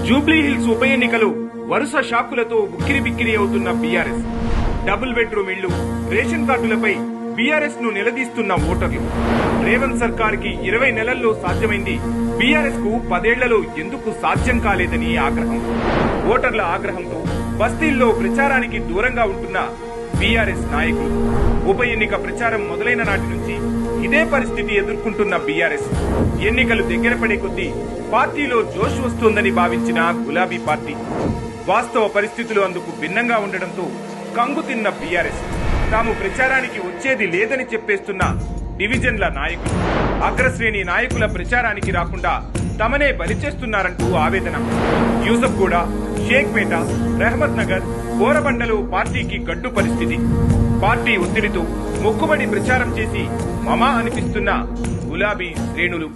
Jubilee hills ఉప ఎన్నికలు వరుస షాకులతో ఉక్కిరిబిక్కిరి అవుతున్న బీఆర్ఎస్. డబుల్ బెడ్రూమ్ ఇళ్లు, రేషన్ కార్డులపై బీఆర్ఎస్ ను నిలదీస్తున్న ఓటర్లు. రేవంత్ సర్కార్ కి 20 నెలల్లో సాధ్యమైంది బీఆర్ఎస్ కు 10 ఏళ్లలో ఎందుకు సాధ్యం కాలేదని ఆగ్రహం. ఓటర్ల ఆగ్రహంతో బస్తీల్లో ప్రచారానికి దూరంగా ఉంటున్న బీఆర్ఎస్ నాయకులు. ఉప ఎన్నిక ప్రచారం మొదలైన నాటి నుంచి ఇదే పరిస్థితి ఎదుర్కొంటున్న బీఆర్ఎస్. ఎన్నికలు దగ్గర పడే కొద్దీ పార్టీలో జోష్ వస్తోందని భావించిన గులాబీ పార్టీ వాస్తవ పరిస్థితులు అందుకు భిన్నంగా ఉండడంతో కంగుతిన్న బీఆర్ఎస్. తాము ప్రచారానికి వచ్చేది లేదని చెప్పేస్తున్న డివిజన్ల నాయకులు, అగ్రశ్రేణి నాయకుల ప్రచారానికి రాకుండా తమనే బలిచేస్తున్నారంటూ ఆవేదన. యూసఫ్గూడ, షేక్పేట, రహమత్ నగర్, బోరబండలో పార్టీకి గడ్డు పరిస్థితి. పార్టీ ఒత్తిడితో మొక్కుబడి ప్రచారం చేసి మమా అనిపిస్తున్న గులాబీ శ్రేణులు.